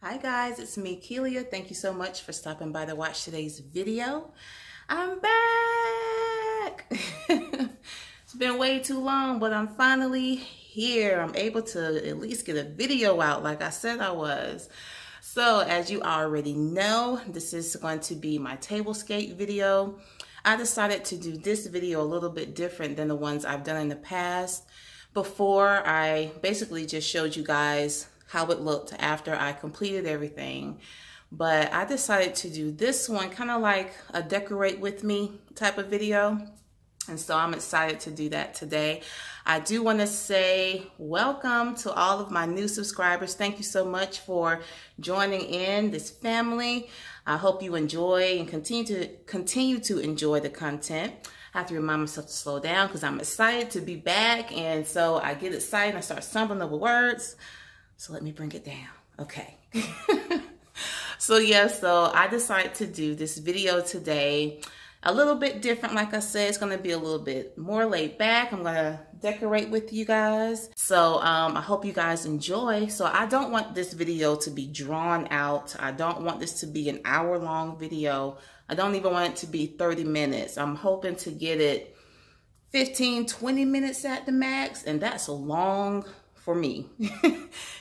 Hi guys, it's me, Kelia. Thank you so much for stopping by to watch today's video. I'm back! It's been way too long, but I'm finally here. I'm able to at least get a video out like I said I was. So as you already know, this is going to be my Tablescape video. I decided to do this video a little bit different than the ones I've done in the past. Before, I basically just showed you guys how it looked after I completed everything. But I decided to do this one kind of like a decorate with me type of video. And so I'm excited to do that today. I do want to say welcome to all of my new subscribers. Thank you so much for joining in this family. I hope you enjoy and continue to enjoy the content. I have to remind myself to slow down because I'm excited to be back. And so I get excited and I start stumbling over words. So let me bring it down. Okay. So I decided to do this video today a little bit different. Like I said, it's going to be a little bit more laid back. I'm going to decorate with you guys. So I hope you guys enjoy. So I don't want this video to be drawn out. I don't want this to be an hour-long video. I don't even want it to be 30 minutes. I'm hoping to get it 15, 20 minutes at the max. And that's long for me.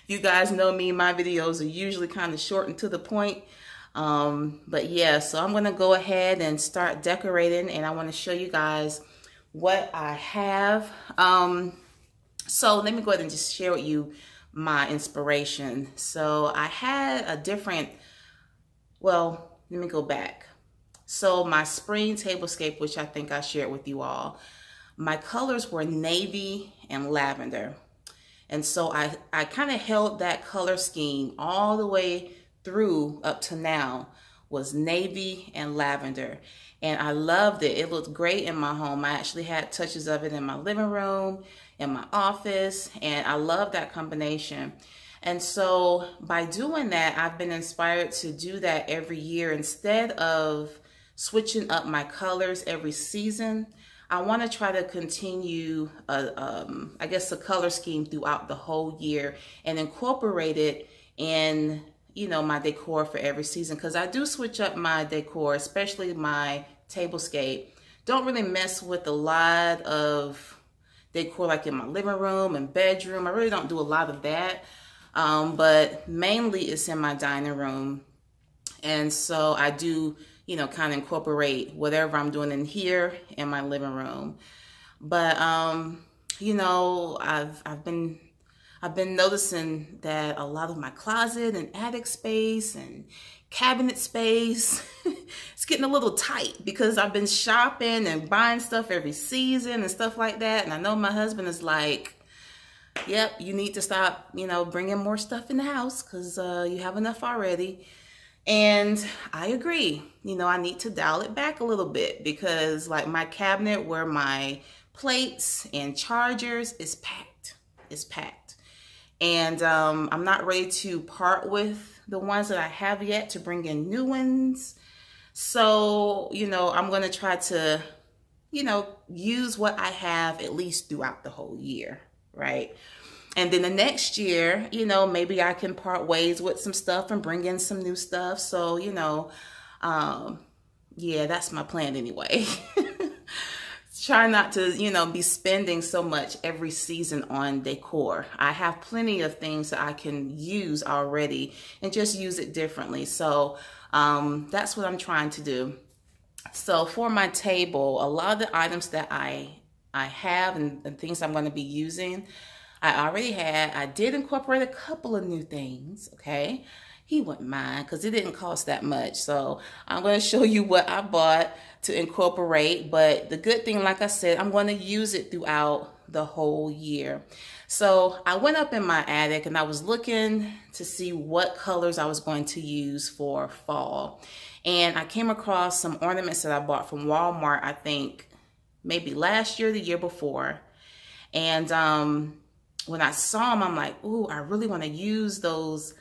You guys know me, my videos are usually kind of short and to the point. But yeah, so I'm going to go ahead and start decorating, and I want to show you guys what I have. So let me go ahead and just share with you my inspiration. So I had a different, well, let me go back. So my spring tablescape, which I think I shared with you all, my colors were navy and lavender. And so I kind of held that color scheme all the way through up to now, was navy and lavender. And I loved it. It looked great in my home. I actually had touches of it in my living room, in my office, and I love that combination. And so by doing that, I've been inspired to do that every year. Instead of switching up my colors every season, I want to try to continue, I guess, a color scheme throughout the whole year and incorporate it in, you know, my decor for every season. Because I do switch up my decor, especially my tablescape. Don't really mess with a lot of decor like in my living room and bedroom. I really don't do a lot of that. But mainly it's in my dining room. And so I do, you know, kind of incorporate whatever I'm doing in here in my living room. But you know, I've been noticing that a lot of my closet and attic space and cabinet space it's getting a little tight because I've been shopping and buying stuff every season and stuff like that. And I know my husband is like, yep, you need to stop, you know, bringing more stuff in the house because you have enough already. And I agree. You know, I need to dial it back a little bit because like my cabinet where my plates and chargers is packed. It's packed. And I'm not ready to part with the ones that I have yet to bring in new ones. So, you know, I'm going to try to, you know, use what I have at least throughout the whole year, right? And then the next year, you know, maybe I can part ways with some stuff and bring in some new stuff. So, you know, yeah, that's my plan anyway. Try not to, you know, be spending so much every season on decor. I have plenty of things that I can use already and just use it differently. So that's what I'm trying to do. So for my table, a lot of the items that I have and things I'm going to be using, I did incorporate a couple of new things, okay? He wouldn't mind because it didn't cost that much. So I'm going to show you what I bought to incorporate. But the good thing, like I said, I'm going to use it throughout the whole year. So I went up in my attic and I was looking to see what colors I was going to use for fall. And I came across some ornaments that I bought from Walmart, I think maybe last year, the year before. And when I saw them, I'm like, ooh, I really want to use those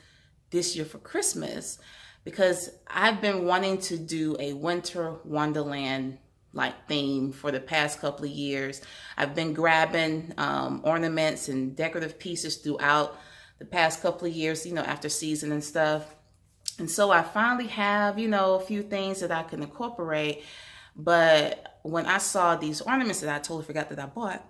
this year for Christmas because I've been wanting to do a winter wonderland like theme for the past couple of years. I've been grabbing ornaments and decorative pieces throughout the past couple of years, you know, after season and stuff. And so I finally have, you know, a few things that I can incorporate. But when I saw these ornaments that I totally forgot that I bought,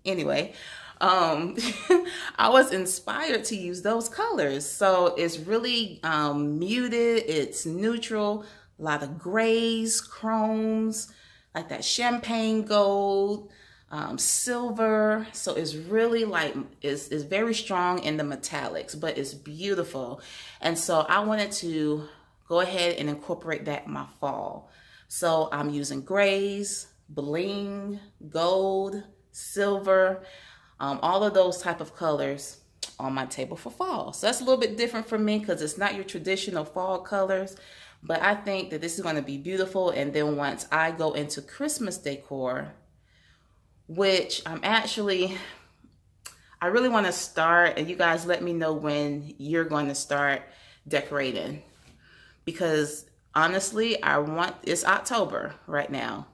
anyway, I was inspired to use those colors. So it's really muted, it's neutral, a lot of grays, chromes, like that champagne gold, silver. So it's really like, it's very strong in the metallics, but it's beautiful. And so I wanted to go ahead and incorporate that in my fall. So I'm using grays, bling, gold, silver, all of those type of colors on my table for fall. So that's a little bit different for me because it's not your traditional fall colors, but I think that this is going to be beautiful. And then once I go into Christmas decor, which I really want to start, and you guys let me know when you're going to start decorating, because honestly, it's October right now.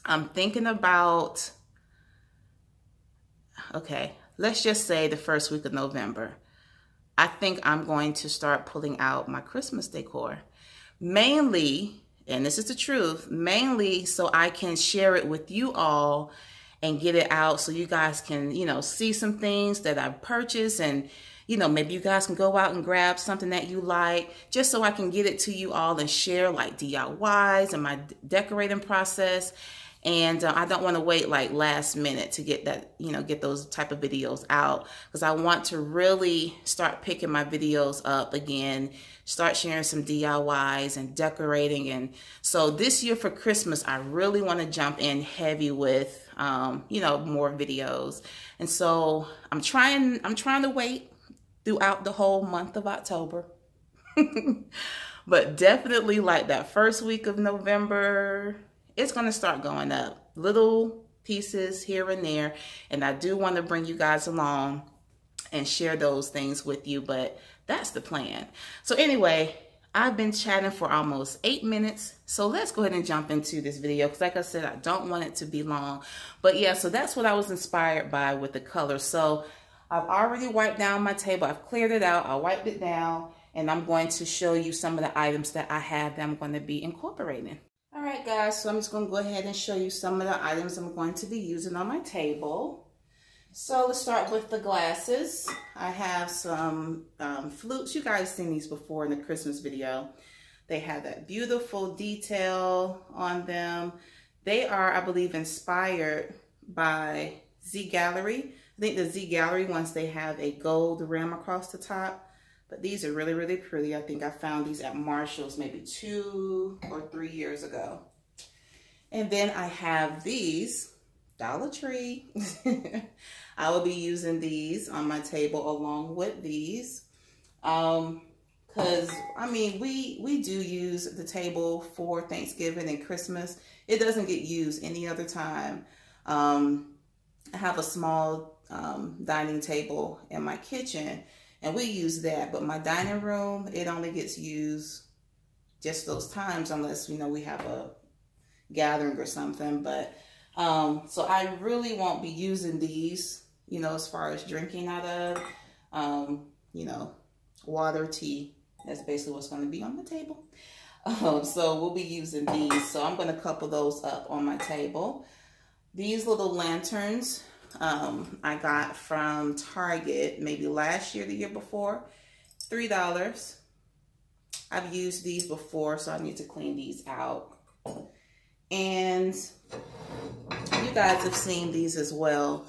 I'm thinking about, okay, let's just say the first week of November. I think I'm going to start pulling out my Christmas decor. Mainly, and this is the truth, mainly so I can share it with you all and get it out so you guys can, you know, see some things that I've purchased, and, you know, maybe you guys can go out and grab something that you like, just so I can get it to you all and share like DIYs and my decorating process. And I don't want to wait like last minute to get that, you know, get those type of videos out, because I want to really start picking my videos up again, start sharing some DIYs and decorating. And so this year for Christmas, I really want to jump in heavy with, you know, more videos. And so I'm trying to wait throughout the whole month of October. But definitely like that first week of November, it's going to start going up, little pieces here and there. And I do want to bring you guys along and share those things with you, but that's the plan. So anyway, I've been chatting for almost 8 minutes. So let's go ahead and jump into this video, because like I said, I don't want it to be long. But yeah, so that's what I was inspired by with the color. So I've already wiped down my table. I've cleared it out. I wiped it down, and I'm going to show you some of the items that I have that I'm going to be incorporating. All right, guys, so I'm just going to go ahead and show you some of the items I'm going to be using on my table. So let's start with the glasses. I have some flutes. You guys seen these before in the Christmas video. They have that beautiful detail on them. They are, I believe, inspired by Z Gallery. I think the Z Gallery ones, they have a gold rim across the top. But these are really, really pretty. I think I found these at Marshall's maybe 2 or 3 years ago. And then I have these, Dollar Tree. I will be using these on my table along with these. Because, I mean, we do use the table for Thanksgiving and Christmas. It doesn't get used any other time. I have a small dining table in my kitchen, and we use that, but my dining room, it only gets used just those times, unless, you know, we have a gathering or something. But so I really won't be using these, you know, as far as drinking out of, you know, water, tea. That's basically what's going to be on the table. So we'll be using these. So I'm going to couple those up on my table. These little lanterns, I got from Target maybe last year, the year before, $3. I've used these before, so I need to clean these out. And you guys have seen these as well,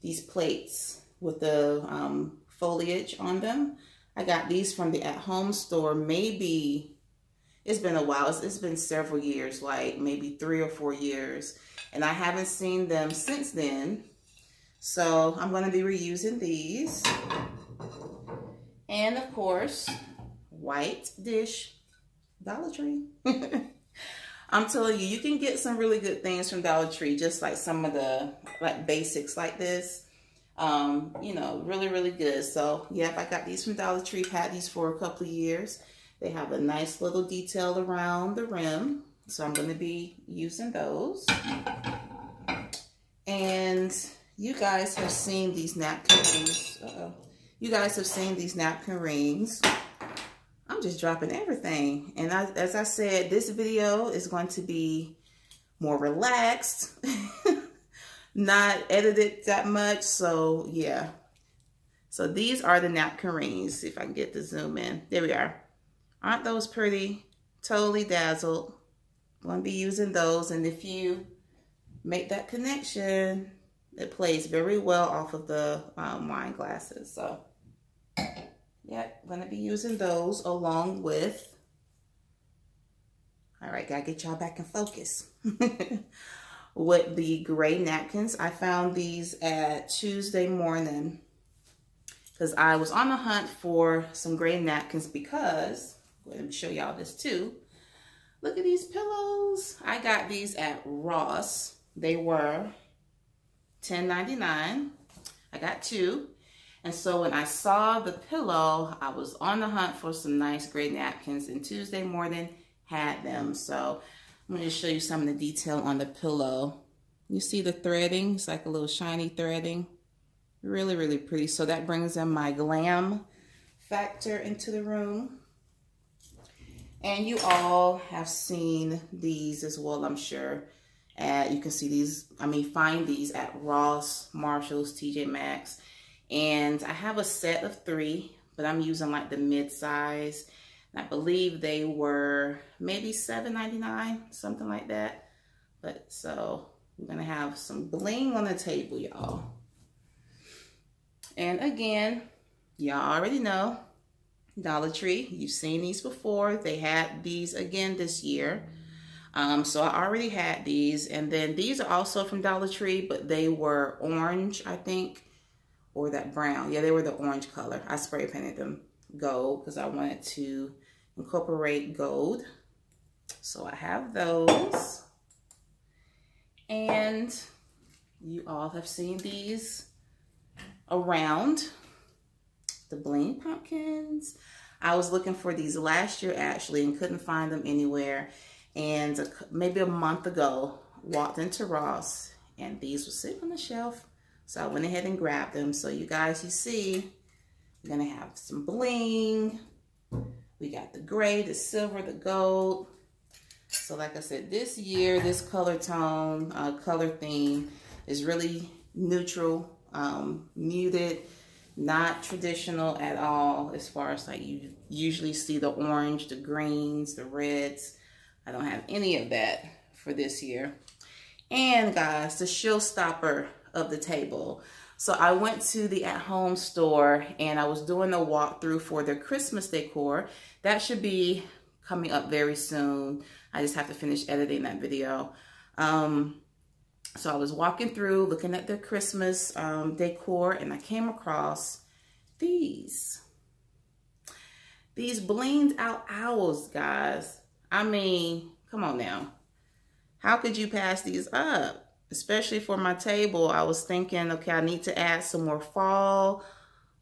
these plates with the foliage on them. I got these from the at-home store. Maybe it's been a while. It's been several years, like maybe 3 or 4 years, and I haven't seen them since then. So I'm going to be reusing these. And of course, white dish, Dollar Tree. I'm telling you, you can get some really good things from Dollar Tree, just like some of the like basics like this. You know, really, really good. So yep, I got these from Dollar Tree. Had these for a couple of years. They have a nice little detail around the rim. So I'm going to be using those. And you guys have seen these napkins. You guys have seen these napkin rings. I'm just dropping everything. And as I said, this video is going to be more relaxed, not edited that much. So yeah. So these are the napkin rings. See if I can get the zoom in. There we are. Aren't those pretty? Totally dazzled. I'm going to be using those. And if you make that connection, it plays very well off of the wine glasses. So yeah, I'm going to be using those along with, all right, got to get y'all back in focus. With the gray napkins. I found these at Tuesday morning because I was on the hunt for some gray napkins because, let me show y'all this too. Look at these pillows. I got these at Ross. They were $10.99. I got two. And so when I saw the pillow, I was on the hunt for some nice gray napkins, and Tuesday morning had them. So I'm going to show you some of the detail on the pillow. You see the threading? It's like a little shiny threading. Really, really pretty. So that brings in my glam factor into the room. And you all have seen these as well, I'm sure. You can see these, find these at Ross, Marshalls, TJ Maxx. And I have a set of 3, but I'm using like the mid-size. I believe they were maybe $7.99, something like that. But so we're gonna have some bling on the table, y'all. And again, y'all already know, Dollar Tree, you've seen these before. They had these again this year. So I already had these. And then these are also from Dollar Tree, but they were orange, I think, or that brown. Yeah, they were the orange color. I spray painted them gold because I wanted to incorporate gold. So I have those. And you all have seen these around. The bling pumpkins. I was looking for these last year actually and couldn't find them anywhere. And maybe a month ago, walked into Ross and these were sitting on the shelf. So I went ahead and grabbed them. So you guys, you see, we're gonna have some bling. We got the gray, the silver, the gold. So like I said, this year, this color tone, color theme is really neutral, muted, not traditional at all as far as like you usually see the orange, the greens, the reds. I don't have any of that for this year. And guys, the showstopper of the table. So I went to the at-home store and I was doing a walkthrough for their Christmas decor. That should be coming up very soon. I just have to finish editing that video. So I was walking through, looking at their Christmas decor, and I came across these blinged out owls, guys. I mean, come on now. How could you pass these up? Especially for my table, I was thinking, okay, I need to add some more fall,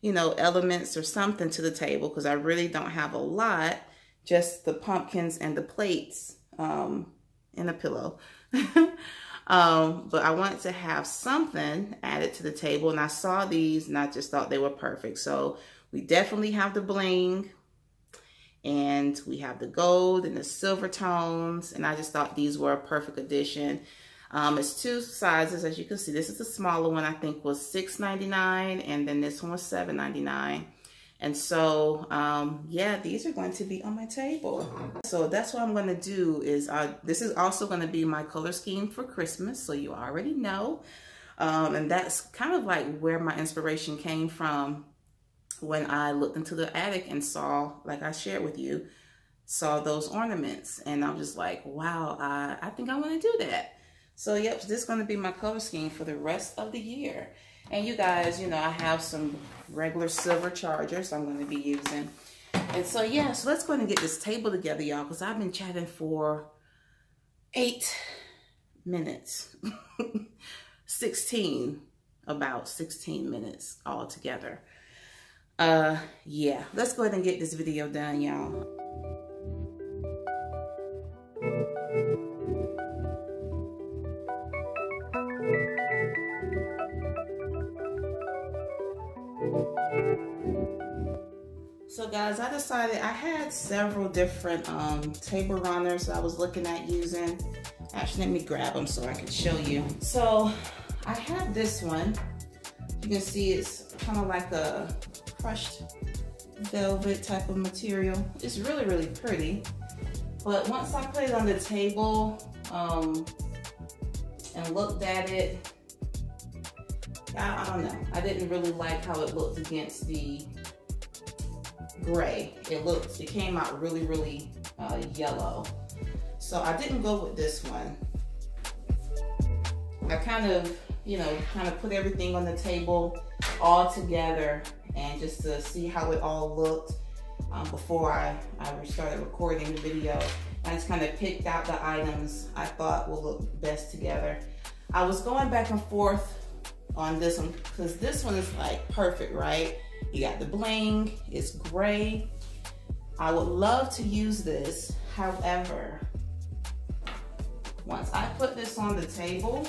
elements or something to the table because I really don't have a lot, just the pumpkins and the plates and a pillow. But I wanted to have something added to the table, and I saw these and I just thought they were perfect. So we definitely have the bling, and we have the gold and the silver tones, and I just thought these were a perfect addition. It's 2 sizes, as you can see. This is the smaller one, I think was $6.99, and then this one was $7.99. And so, yeah, these are going to be on my table. So that's what I'm going to do is, this is also going to be my color scheme for Christmas, so you already know. And that's kind of like where my inspiration came from when I looked into the attic and saw, like I shared with you, saw those ornaments. And I'm just like, wow, I think I want to do that. So yep, this is going to be my color scheme for the rest of the year. And you guys, I have some regular silver chargers I'm going to be using. And so yeah, so let's go ahead and get this table together, y'all, because I've been chatting for 8 minutes. About 16 minutes altogether. Yeah, let's go ahead and get this video done, y'all. decided I had several different table runners that I was looking at using. Actually, let me grab them so I can show you. So I have this one. You can see it's kind of like a crushed velvet type of material. It's really, really pretty. But once I put it on the table and looked at it, I don't know. I didn't really like how it looked against the gray. It came out really, really yellow. So I didn't go with this one. I kind of, put everything on the table all together and just to see how it all looked before I started recording the video. I just kind of picked out the items I thought will look best together. I was going back and forth on this one because this one is like perfect, right? You got the bling, it's gray. I would love to use this. However, once I put this on the table,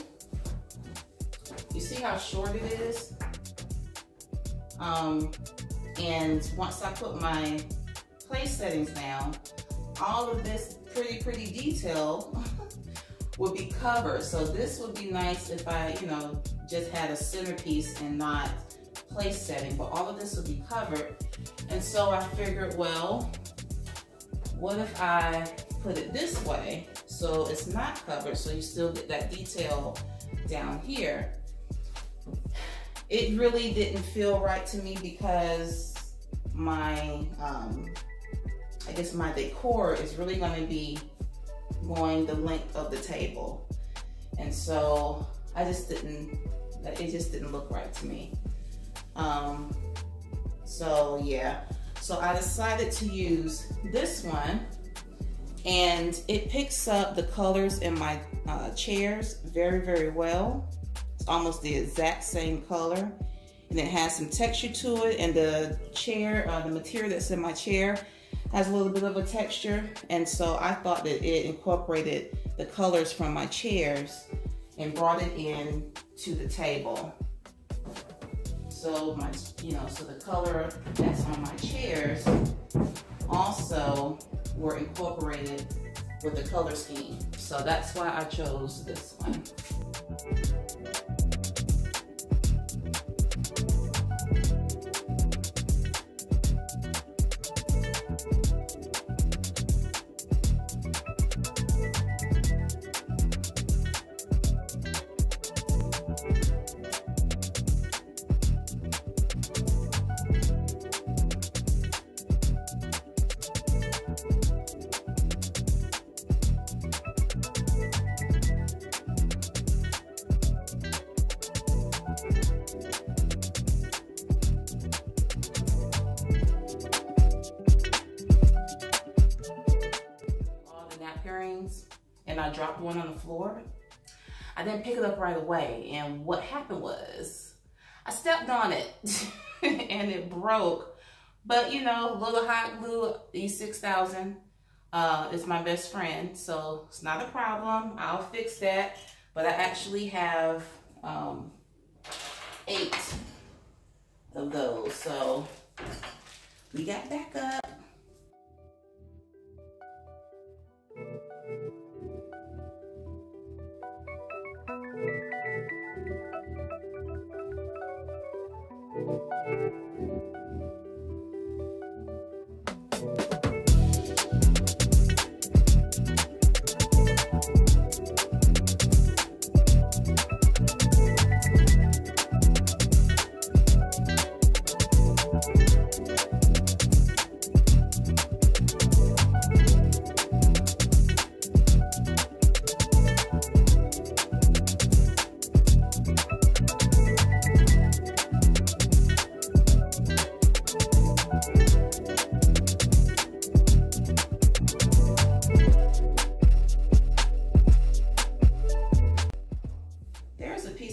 you see how short it is? And once I put my place settings down, all of this pretty detail would be covered. So this would be nice if I, just had a centerpiece and not place setting, but all of this would be covered. And so I figured, well, what if I put it this way so it's not covered, so you still get that detail down here. It really didn't feel right to me because my, I guess my decor is really going to be going the length of the table. And so it just didn't look right to me. So yeah, so I decided to use this one, and it picks up the colors in my chairs very well. It's almost the exact same color, and it has some texture to it, and the chair, the material that's in my chair has a little bit of a texture, and so I thought that it incorporated the colors from my chairs and brought it in to the table. So so the color that's on my chairs also were incorporated with the color scheme. So that's why I chose this one. And I dropped one on the floor. I didn't pick it up right away, and what happened was I stepped on it and it broke. But little hot glue E6000 is my best friend, so it's not a problem. I'll fix that. But I actually have 8 of those, so we got back up.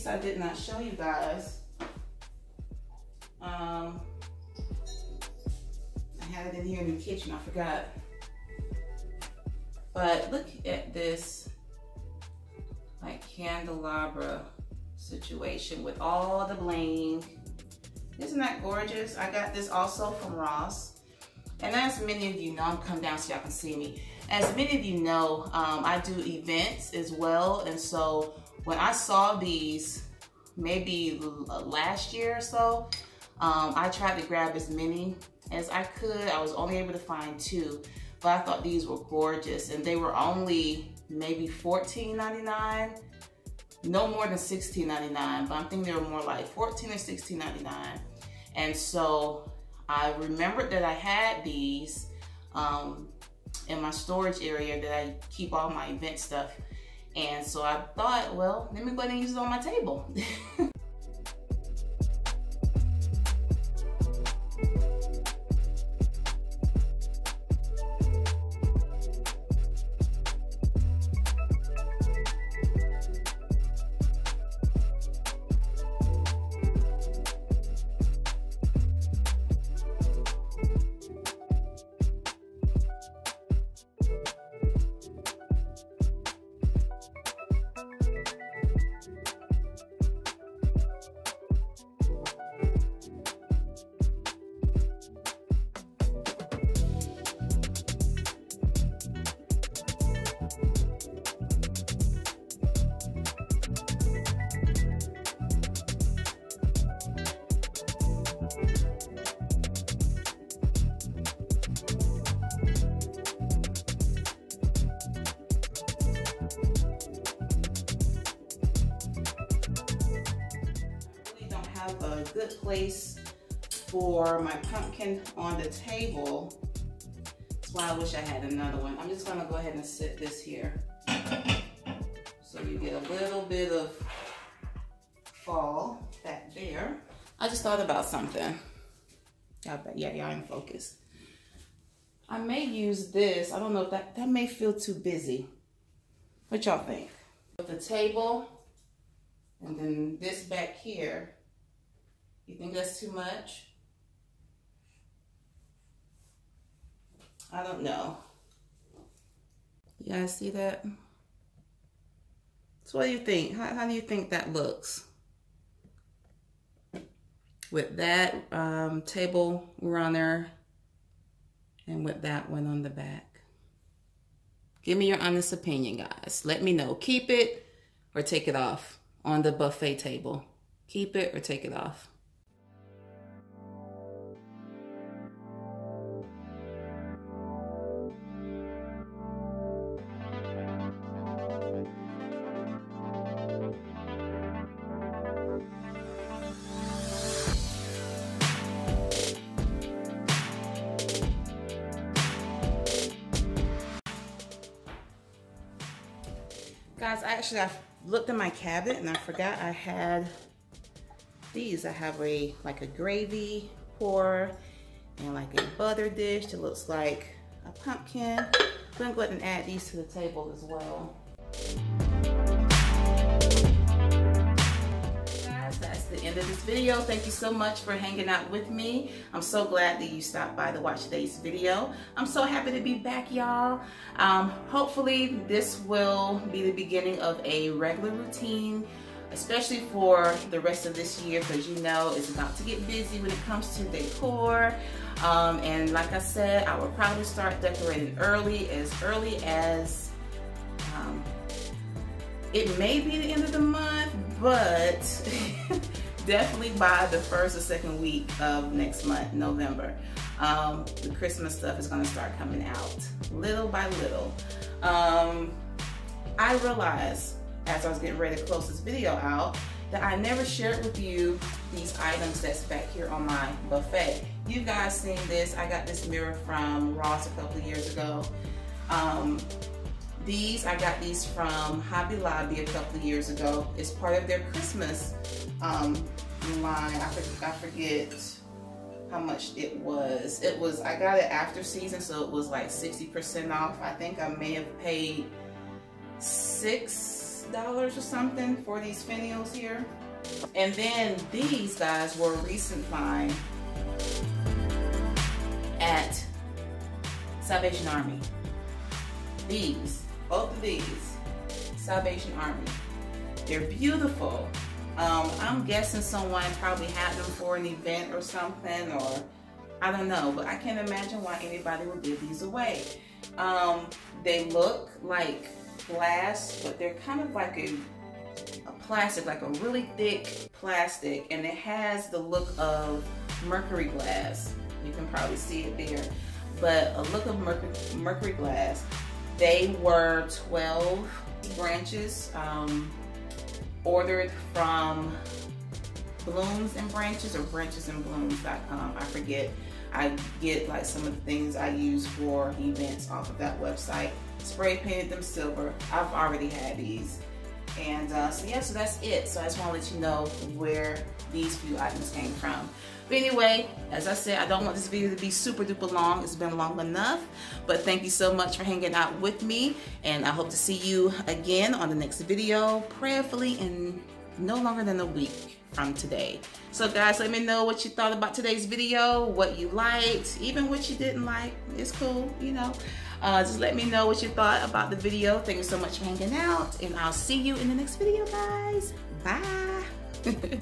I did not show you guys. I had it in here in the kitchen, I forgot. But look at this like candelabra situation with all the bling. Isn't that gorgeous? I got this also from Ross. And as many of you know, I'm coming down so y'all can see me. As many of you know, I do events as well. And so when I saw these, maybe last year or so, I tried to grab as many as I could. I was only able to find 2, but I thought these were gorgeous. And they were only maybe $14.99, no more than $16.99, but I'm thinking they were more like $14 or $16.99. And so I remembered that I had these in my storage area that I keep all my event stuff. And so I thought, well, let me go ahead and use it on my table. A good place for my pumpkin on the table. That's why I wish I had another one. I'm just gonna go ahead and sit this here so you get a little bit of fall back there. I just thought about something. Y'all in focus. I may use this. I don't know if that may feel too busy. What y'all think? With the table and then this back here. You think that's too much? I don't know. You guys see that? So what do you think? How do you think that looks? With that table runner and with that one on the back. Give me your honest opinion, guys. Let me know. Keep it or take it off on the buffet table. Keep it or take it off. Guys, I looked in my cabinet and I forgot I had these. I have like a gravy pour and like a butter dish that looks like a pumpkin. I'm gonna go ahead and add these to the table as well. Guys, that's the end of this video. Thank you so much for hanging out with me. I'm so glad that you stopped by to watch today's video. I'm so happy to be back, y'all. Hopefully this will be the beginning of a regular routine, especially for the rest of this year, because you know it's about to get busy when it comes to decor. And like I said, I will probably start decorating early as it may be the end of the month, but definitely by the first or second week of next month, November. The Christmas stuff is gonna start coming out little by little. I realized as I was getting ready to close this video out that I never shared with you these items that's back here on my buffet. You guys seen this. I got this mirror from Ross a couple of years ago. I got these from Hobby Lobby a couple of years ago. It's part of their Christmas line. I forget how much it was. I got it after season, so it was like 60% off. I think I may have paid $6 or something for these finials here. And then these guys were a recent find at Salvation Army. Both of these, Salvation Army. They're beautiful. I'm guessing someone probably had them for an event or something, or I don't know, but I can't imagine why anybody would give these away. They look like glass, but they're kind of like a plastic, like a really thick plastic, and it has the look of mercury glass. You can probably see it there, but a look of mercury glass. They were 12 branches, ordered from Blooms and Branches or branchesandblooms.com. I forget. I get like some of the things I use for events off of that website. Spray painted them silver. I've already had these. And so yeah, so that's it. So I just want to let you know where these few items came from. But anyway, as I said, I don't want this video to be super duper long. It's been long enough. But thank you so much for hanging out with me. And I hope to see you again on the next video, prayerfully in no longer than a week from today. So guys, let me know what you thought about today's video, what you liked, even what you didn't like. It's cool, you know. Just let me know what you thought about the video. Thank you so much for hanging out, and I'll see you in the next video, guys. Bye.